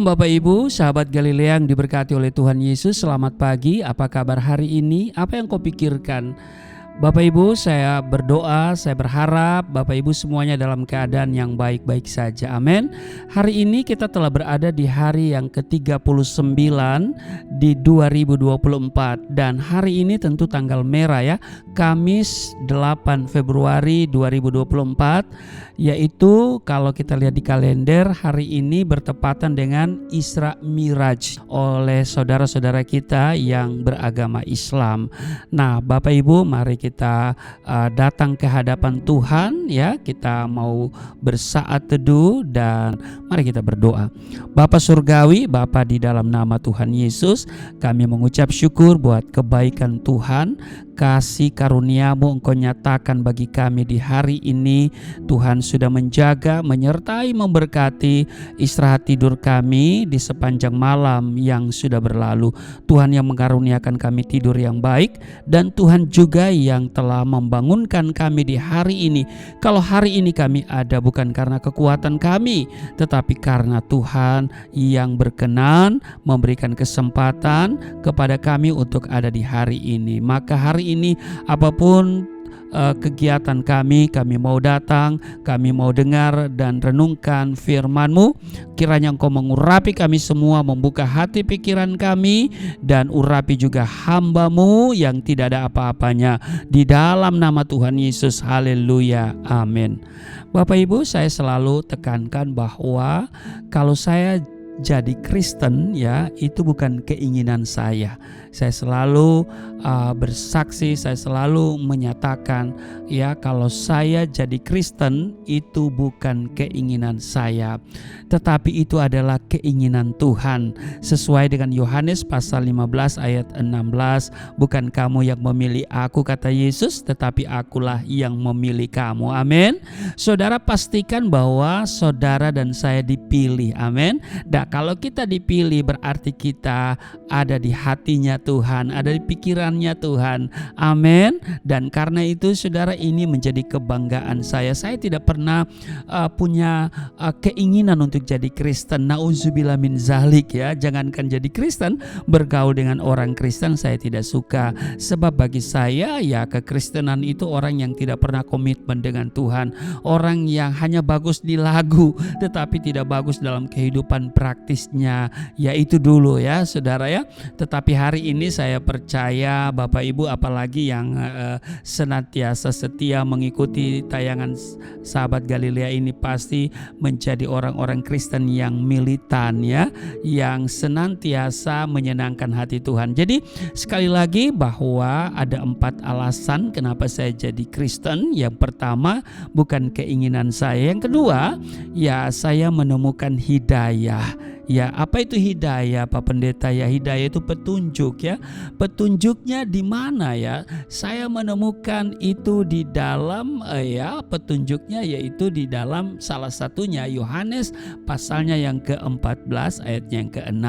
Bapak Ibu, sahabat Galilea yang diberkati oleh Tuhan Yesus. Selamat pagi, apa kabar hari ini? Apa yang kau pikirkan? Bapak Ibu, saya berdoa, saya berharap Bapak Ibu semuanya dalam keadaan yang baik-baik saja. Amin. Hari ini kita telah berada di hari yang ke-39 di 2024. Dan hari ini tentu tanggal merah ya, Kamis 8 Februari 2024. Yaitu kalau kita lihat di kalender, hari ini bertepatan dengan Isra Miraj oleh saudara-saudara kita yang beragama Islam. Nah, Bapak Ibu, mari kita datang ke hadapan Tuhan ya. Kita mau bersaat teduh dan mari kita berdoa. Bapa Surgawi, Bapa di dalam nama Tuhan Yesus, kami mengucap syukur buat kebaikan Tuhan, kasih karunia-Mu Engkau nyatakan bagi kami di hari ini. Tuhan sudah menjaga, menyertai, memberkati istirahat tidur kami di sepanjang malam yang sudah berlalu. Tuhan yang mengaruniakan kami tidur yang baik, dan Tuhan juga yang telah membangunkan kami di hari ini. Kalau hari ini kami ada bukan karena kekuatan kami, tetapi karena Tuhan yang berkenan memberikan kesempatan kepada kami untuk ada di hari ini. Maka hari ini apapun kegiatan kami mau datang, kami mau dengar dan renungkan firman-Mu. Kiranya Engkau mengurapi kami semua, membuka hati pikiran kami, dan urapi juga hamba-Mu yang tidak ada apa-apanya. Di dalam nama Tuhan Yesus, haleluya, amin. Bapak Ibu, saya selalu tekankan bahwa kalau saya jadi Kristen ya, itu bukan keinginan saya. Saya selalu bersaksi, saya selalu menyatakan ya, kalau saya jadi Kristen itu bukan keinginan saya, tetapi itu adalah keinginan Tuhan. Sesuai dengan Yohanes pasal 15 ayat 16, bukan kamu yang memilih aku, kata Yesus, tetapi akulah yang memilih kamu. Amin. Saudara pastikan bahwa saudara dan saya dipilih. Amin. Kalau kita dipilih berarti kita ada di hatinya Tuhan, ada di pikirannya Tuhan. Amin. Dan karena itu saudara, ini menjadi kebanggaan saya. Saya tidak pernah punya keinginan untuk jadi Kristen. Nauzubillah min zalik ya. Jangankan jadi Kristen, bergaul dengan orang Kristen saya tidak suka. Sebab bagi saya ya, kekristenan itu orang yang tidak pernah komitmen dengan Tuhan. Orang yang hanya bagus di lagu tetapi tidak bagus dalam kehidupan praktisnya, yaitu dulu ya saudara ya. Tetapi hari ini saya percaya Bapak Ibu, apalagi yang senantiasa setia mengikuti tayangan sahabat Galilea ini, pasti menjadi orang-orang Kristen yang militan ya, yang senantiasa menyenangkan hati Tuhan. Jadi sekali lagi bahwa ada 4 alasan kenapa saya jadi Kristen. Yang pertama, bukan keinginan saya. Yang kedua, ya saya menemukan hidayah. Ya, apa itu hidayah, Pak Pendeta? Ya, hidayah itu petunjuk ya. Petunjuknya di mana ya? Saya menemukan itu di dalam petunjuknya yaitu di dalam salah satunya Yohanes pasalnya yang ke-14 ayatnya yang ke-6.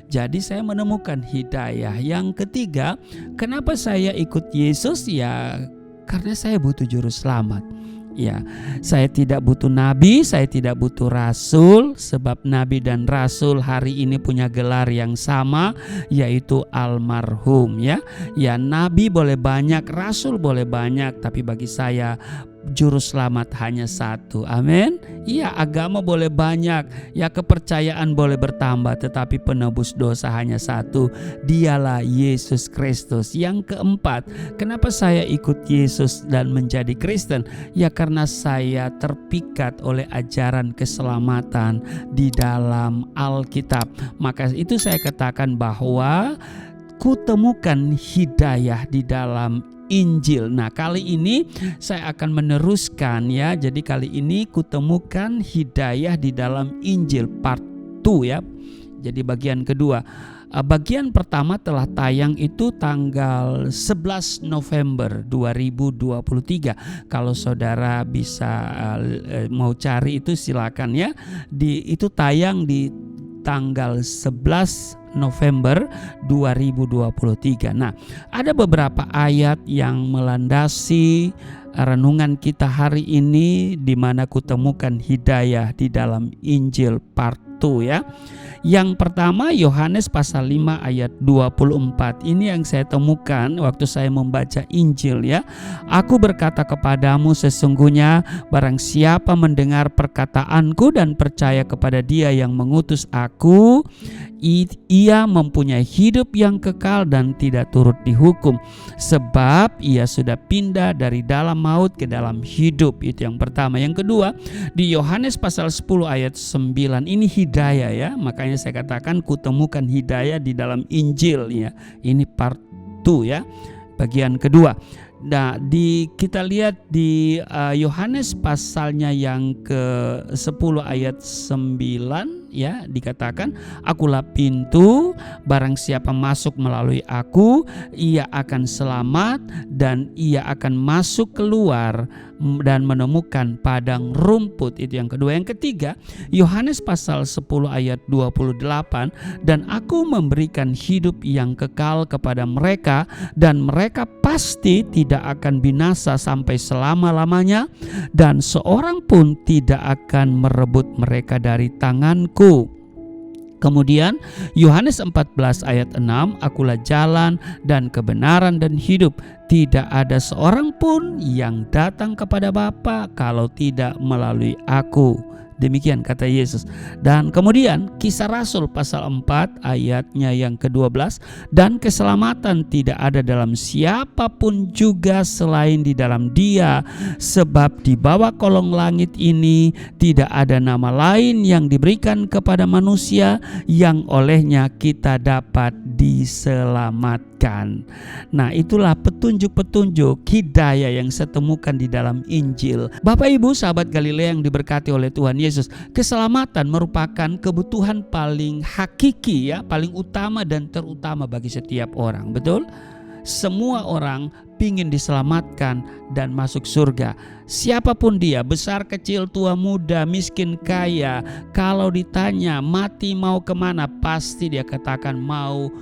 Jadi saya menemukan hidayah. Yang ketiga, kenapa saya ikut Yesus? Ya, karena saya butuh juru selamat. Ya, saya tidak butuh nabi, saya tidak butuh rasul, sebab nabi dan rasul hari ini punya gelar yang sama, yaitu almarhum ya. Ya, nabi boleh banyak, rasul boleh banyak, tapi bagi saya juru selamat hanya satu. Amin. Iya, agama boleh banyak, ya kepercayaan boleh bertambah, tetapi penebus dosa hanya satu, dialah Yesus Kristus. Yang keempat, kenapa saya ikut Yesus dan menjadi Kristen? Ya karena saya terpikat oleh ajaran keselamatan di dalam Alkitab. Maka itu saya katakan bahwa kutemukan hidayah di dalam Injil. Nah, kali ini saya akan meneruskan ya. Jadi kali ini kutemukan hidayah di dalam Injil part 2 ya. Jadi bagian kedua. Bagian pertama telah tayang itu tanggal 11 November 2023. Kalau saudara bisa mau cari itu silakan ya. Itu tayang di tanggal 11 November 2023. Nah, ada beberapa ayat yang melandasi renungan kita hari ini, di mana kutemukan hidayah di dalam Injil part satu ya. Yang pertama Yohanes pasal 5 ayat 24. Ini yang saya temukan waktu saya membaca Injil ya. Aku berkata kepadamu, sesungguhnya barang siapa mendengar perkataanku dan percaya kepada Dia yang mengutus aku, ia mempunyai hidup yang kekal dan tidak turut dihukum, sebab ia sudah pindah dari dalam maut ke dalam hidup. Itu yang pertama. Yang kedua, di Yohanes pasal 10 ayat 9, ini hidayah ya. Makanya saya katakan kutemukan hidayah di dalam Injil ya. Ini part 2 ya, bagian kedua. Nah, kita lihat di Yohanes pasalnya yang ke-10 ayat 9 ya, dikatakan, akulah pintu, barang siapa masuk melalui aku, ia akan selamat dan ia akan masuk keluar dan menemukan padang rumput. Itu yang kedua. Yang ketiga, Yohanes pasal 10 ayat 28, dan aku memberikan hidup yang kekal kepada mereka dan mereka pasti tidak akan binasa sampai selama-lamanya, dan seorang pun tidak akan merebut mereka dari tanganku. Kemudian Yohanes 14 ayat 6, akulah jalan dan kebenaran dan hidup. Tidak ada seorang pun yang datang kepada Bapa kalau tidak melalui aku. Demikian kata Yesus. Dan kemudian Kisah Rasul pasal 4 ayatnya yang ke-12, dan keselamatan tidak ada dalam siapapun juga selain di dalam Dia, sebab di bawah kolong langit ini tidak ada nama lain yang diberikan kepada manusia yang olehnya kita dapat diselamatkan. Nah, itulah petunjuk-petunjuk hidayah yang saya temukan di dalam Injil. Bapak Ibu sahabat Galilea yang diberkati oleh Tuhan Yesus, keselamatan merupakan kebutuhan paling hakiki ya, paling utama dan terutama bagi setiap orang. Betul? Semua orang ingin diselamatkan dan masuk surga. Siapapun dia, besar kecil, tua muda, miskin kaya, kalau ditanya mati mau kemana, pasti dia katakan mau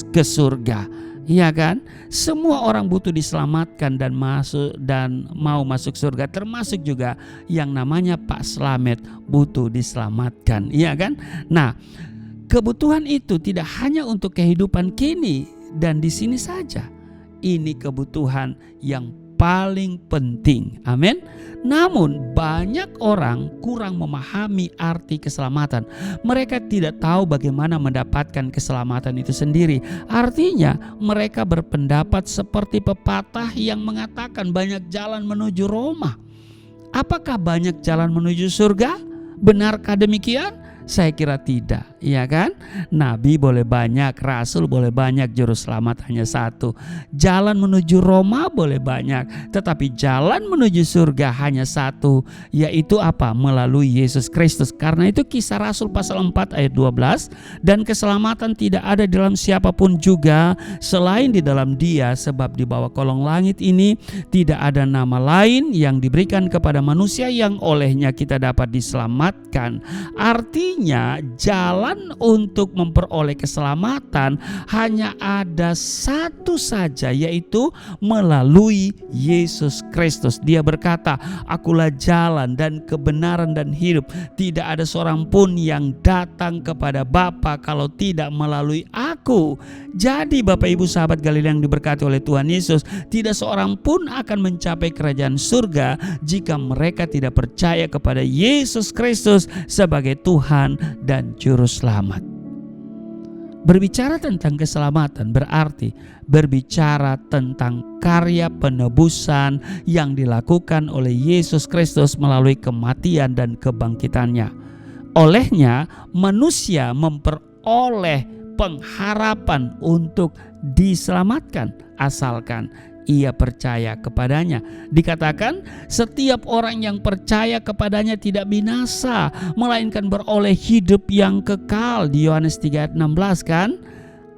ke surga. Iya kan? Semua orang butuh diselamatkan dan mau masuk surga, termasuk juga yang namanya Pak Slamet butuh diselamatkan. Iya kan? Nah, kebutuhan itu tidak hanya untuk kehidupan kini dan di sini saja. Ini kebutuhan yang paling penting. Amin. Namun banyak orang kurang memahami arti keselamatan. Mereka tidak tahu bagaimana mendapatkan keselamatan itu sendiri. Artinya mereka berpendapat seperti pepatah yang mengatakan banyak jalan menuju Roma. Apakah banyak jalan menuju surga? Benarkah demikian? Saya kira tidak, ya kan? Nabi boleh banyak, rasul boleh banyak, juru selamat hanya satu. Jalan menuju Roma boleh banyak, tetapi jalan menuju surga hanya satu, yaitu apa? Melalui Yesus Kristus. Karena itu Kisah Rasul pasal 4 ayat 12, dan keselamatan tidak ada dalam siapapun juga selain di dalam Dia, sebab di bawah kolong langit ini tidak ada nama lain yang diberikan kepada manusia yang olehnya kita dapat diselamatkan. Artinya jalan untuk memperoleh keselamatan hanya ada satu saja, yaitu melalui Yesus Kristus. Dia berkata, akulah jalan dan kebenaran dan hidup. Tidak ada seorang pun yang datang kepada Bapa kalau tidak melalui aku. Jadi Bapak Ibu sahabat Galilea yang diberkati oleh Tuhan Yesus, tidak seorang pun akan mencapai kerajaan surga jika mereka tidak percaya kepada Yesus Kristus sebagai Tuhan dan Juru Selamat. Berbicara tentang keselamatan berarti berbicara tentang karya penebusan yang dilakukan oleh Yesus Kristus melalui kematian dan kebangkitannya. Olehnya manusia memperoleh pengharapan untuk diselamatkan asalkan ia percaya kepadanya. Dikatakan setiap orang yang percaya kepadanya tidak binasa, melainkan beroleh hidup yang kekal di Yohanes 3 ayat 16 kan.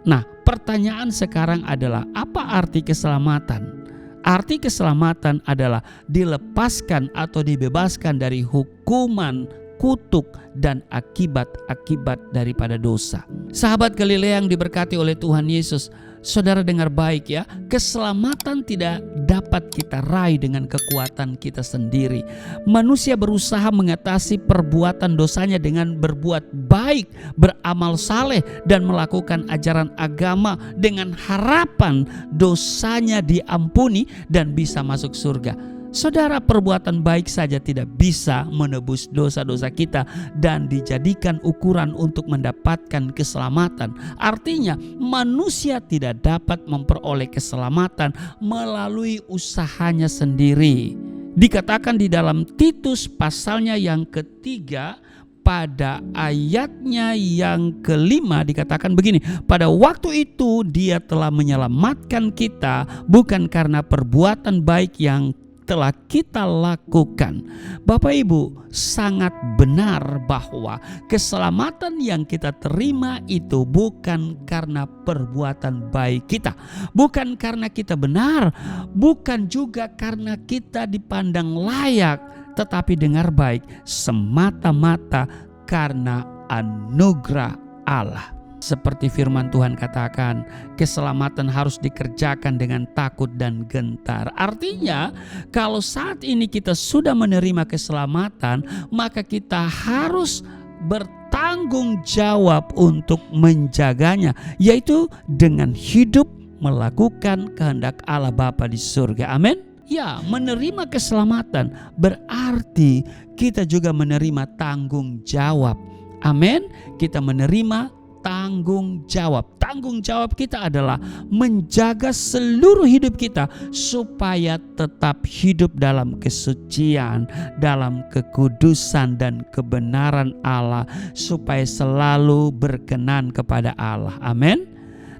Nah, pertanyaan sekarang adalah apa arti keselamatan? Arti keselamatan adalah dilepaskan atau dibebaskan dari hukuman, kutuk, dan akibat-akibat daripada dosa. Sahabat Galilea yang diberkati oleh Tuhan Yesus, Saudara dengar baik ya, keselamatan tidak dapat kita raih dengan kekuatan kita sendiri. Manusia berusaha mengatasi perbuatan dosanya dengan berbuat baik, beramal saleh, dan melakukan ajaran agama dengan harapan dosanya diampuni dan bisa masuk surga. Saudara, perbuatan baik saja tidak bisa menebus dosa-dosa kita dan dijadikan ukuran untuk mendapatkan keselamatan. Artinya, manusia tidak dapat memperoleh keselamatan melalui usahanya sendiri. Dikatakan di dalam Titus pasalnya yang ketiga, pada ayatnya yang kelima dikatakan begini, pada waktu itu Dia telah menyelamatkan kita bukan karena perbuatan baik yang telah kita lakukan. Bapak Ibu, sangat benar bahwa keselamatan yang kita terima itu bukan karena perbuatan baik kita, bukan karena kita benar, bukan juga karena kita dipandang layak, tetapi dengar baik, semata-mata karena anugerah Allah. Seperti firman Tuhan katakan, keselamatan harus dikerjakan dengan takut dan gentar. Artinya, kalau saat ini kita sudah menerima keselamatan, maka kita harus bertanggung jawab untuk menjaganya, yaitu dengan hidup melakukan kehendak Allah Bapa di surga. Amin. Ya, menerima keselamatan berarti kita juga menerima tanggung jawab. Amin. Kita menerima tanggung jawab. Tanggung jawab kita adalah menjaga seluruh hidup kita supaya tetap hidup dalam kesucian, dalam kekudusan dan kebenaran Allah, supaya selalu berkenan kepada Allah. Amin.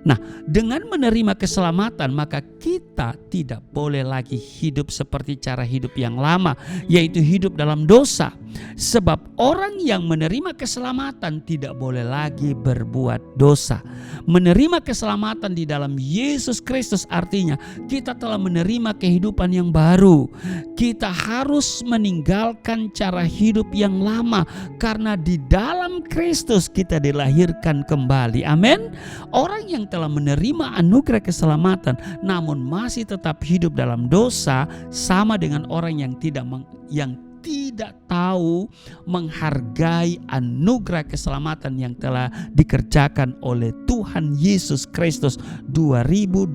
Nah, dengan menerima keselamatan maka kita tidak boleh lagi hidup seperti cara hidup yang lama, yaitu hidup dalam dosa. Sebab orang yang menerima keselamatan tidak boleh lagi berbuat dosa. Menerima keselamatan di dalam Yesus Kristus artinya kita telah menerima kehidupan yang baru. Kita harus meninggalkan cara hidup yang lama karena di dalam Kristus kita dilahirkan kembali. Amin. Orang yang telah menerima anugerah keselamatan namun masih tetap hidup dalam dosa sama dengan orang yang tidak tahu menghargai anugerah keselamatan yang telah dikerjakan oleh Tuhan Yesus Kristus 2024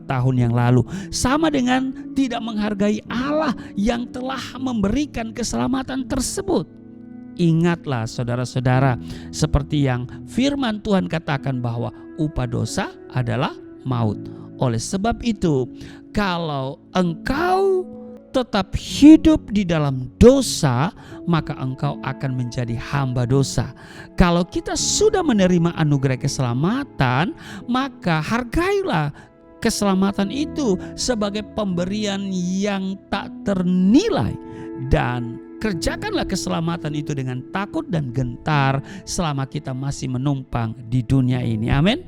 tahun yang lalu. Sama dengan tidak menghargai Allah yang telah memberikan keselamatan tersebut. Ingatlah saudara-saudara, seperti yang firman Tuhan katakan bahwa upah dosa adalah maut. Oleh sebab itu, kalau engkau tetap hidup di dalam dosa, maka engkau akan menjadi hamba dosa. Kalau kita sudah menerima anugerah keselamatan, maka hargailah keselamatan itu sebagai pemberian yang tak ternilai, dan kerjakanlah keselamatan itu dengan takut dan gentar selama kita masih menumpang di dunia ini. Amin.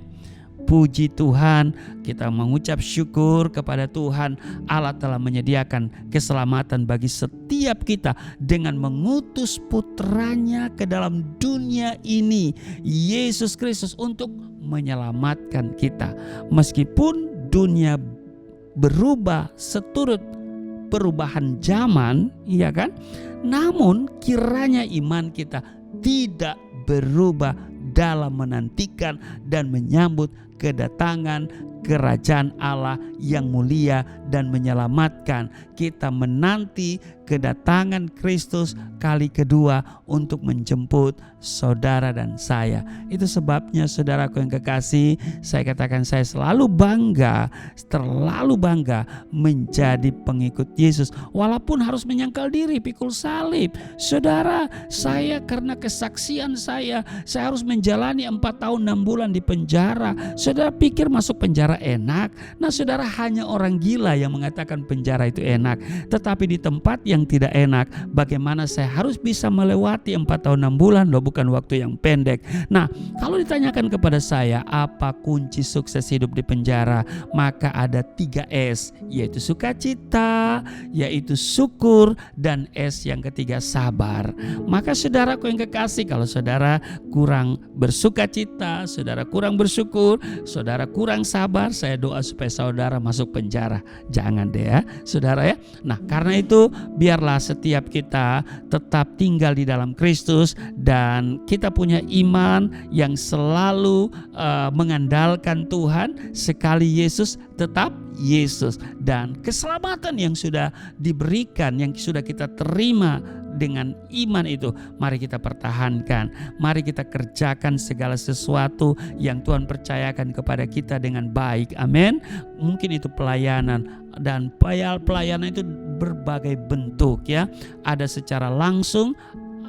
Puji Tuhan, kita mengucap syukur kepada Tuhan. Allah telah menyediakan keselamatan bagi setiap kita dengan mengutus putranya ke dalam dunia ini, Yesus Kristus, untuk menyelamatkan kita. Meskipun dunia berubah seturut perubahan zaman, iya kan? Namun kiranya iman kita tidak berubah dalam menantikan dan menyambut kedatangan kerajaan Allah yang mulia dan menyelamatkan. Kita menanti kedatangan Kristus kali kedua untuk menjemput saudara dan saya. Itu sebabnya saudaraku yang kekasih, saya katakan saya selalu bangga, terlalu bangga menjadi pengikut Yesus. Walaupun harus menyangkal diri, pikul salib. Saudara, saya karena kesaksian saya harus menjalani 4 tahun 6 bulan di penjara. Saudara pikir masuk penjara enak? Nah, saudara, hanya orang gila yang mengatakan penjara itu enak. Tetapi di tempat yang tidak enak, bagaimana saya harus bisa melewati 4 tahun 6 bulan? Loh, bukan waktu yang pendek. Nah, kalau ditanyakan kepada saya apa kunci sukses hidup di penjara, maka ada 3 S, yaitu sukacita, K yaitu syukur, dan S yang ketiga sabar. Maka saudaraku yang kekasih, kalau saudara kurang bersuka cita, saudara kurang bersyukur, saudara kurang sabar, saya doa supaya saudara masuk penjara. Jangan deh ya saudara ya. Nah karena itu biarlah setiap kita tetap tinggal di dalam Kristus dan kita punya iman yang selalu mengandalkan Tuhan. Sekali Yesus tetap Yesus, dan keselamatan yang sudah diberikan, yang sudah kita terima dengan iman itu, mari kita pertahankan, mari kita kerjakan segala sesuatu yang Tuhan percayakan kepada kita dengan baik. Amin. Mungkin itu pelayanan, dan pelayanan itu berbagai bentuk ya. Ada secara langsung,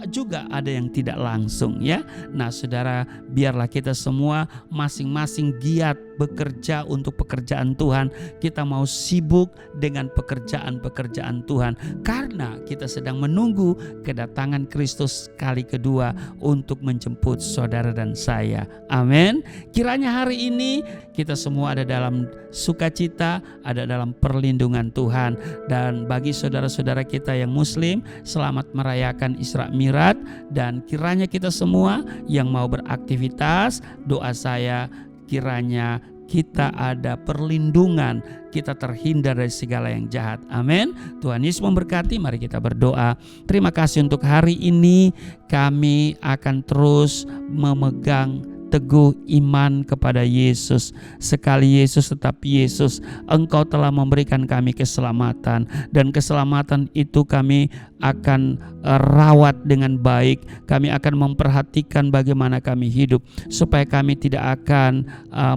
juga ada yang tidak langsung ya. Nah saudara, biarlah kita semua masing-masing giat bekerja untuk pekerjaan Tuhan. Kita mau sibuk dengan pekerjaan-pekerjaan Tuhan karena kita sedang menunggu kedatangan Kristus kali kedua untuk menjemput saudara dan saya. Amin. Kiranya hari ini kita semua ada dalam sukacita, ada dalam perlindungan Tuhan. Dan bagi saudara-saudara kita yang muslim, selamat merayakan Isra Mi'raj. Dan kiranya kita semua yang mau beraktivitas, doa saya kiranya kita ada perlindungan, kita terhindar dari segala yang jahat. Amin. Tuhan Yesus memberkati. Mari kita berdoa. Terima kasih untuk hari ini. Kami akan terus memegang teguh iman kepada Yesus. Sekali Yesus tetap Yesus. Engkau telah memberikan kami keselamatan, dan keselamatan itu kami akan rawat dengan baik. Kami akan memperhatikan bagaimana kami hidup supaya kami tidak akan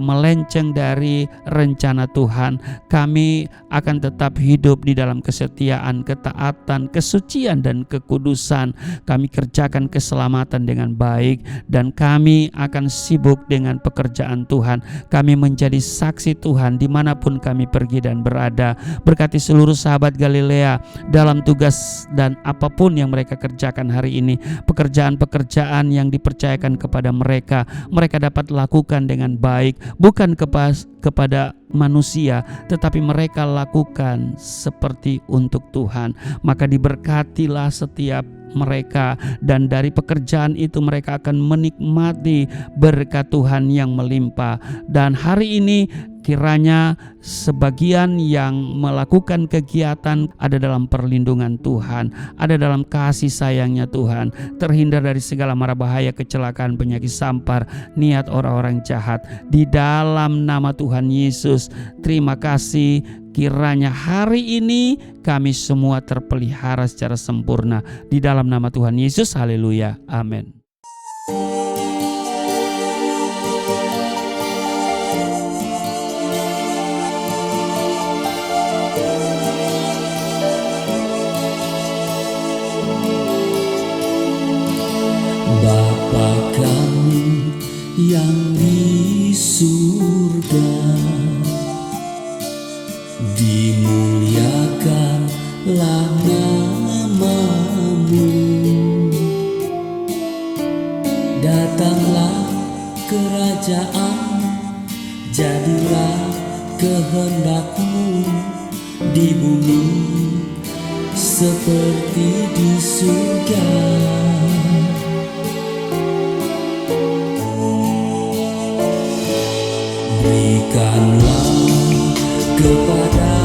melenceng dari rencana Tuhan. Kami akan tetap hidup di dalam kesetiaan, ketaatan, kesucian, dan kekudusan. Kami kerjakan keselamatan dengan baik, dan kami akan sibuk dengan pekerjaan Tuhan. Kami menjadi saksi Tuhan dimanapun kami pergi dan berada. Berkati seluruh sahabat Galilea dalam tugas dan apapun yang mereka kerjakan hari ini. Pekerjaan-pekerjaan yang dipercayakan kepada mereka, mereka dapat lakukan dengan baik. Bukan kepada manusia, tetapi mereka lakukan seperti untuk Tuhan. Maka diberkatilah setiap mereka, dan dari pekerjaan itu mereka akan menikmati berkat Tuhan yang melimpah. Dan hari ini kiranya sebagian yang melakukan kegiatan ada dalam perlindungan Tuhan, ada dalam kasih sayangnya Tuhan, terhindar dari segala mara bahaya, kecelakaan, penyakit, sampar, niat orang-orang jahat. Di dalam nama Tuhan Yesus, terima kasih. Kiranya hari ini kami semua terpelihara secara sempurna di dalam nama Tuhan Yesus. Haleluya. Amin. Bapa kami yang di surga, dimuliakanlah nama-Mu. Datanglah kerajaan, jadilah kehendak-Mu di bumi seperti di surga. Berikanlah kepada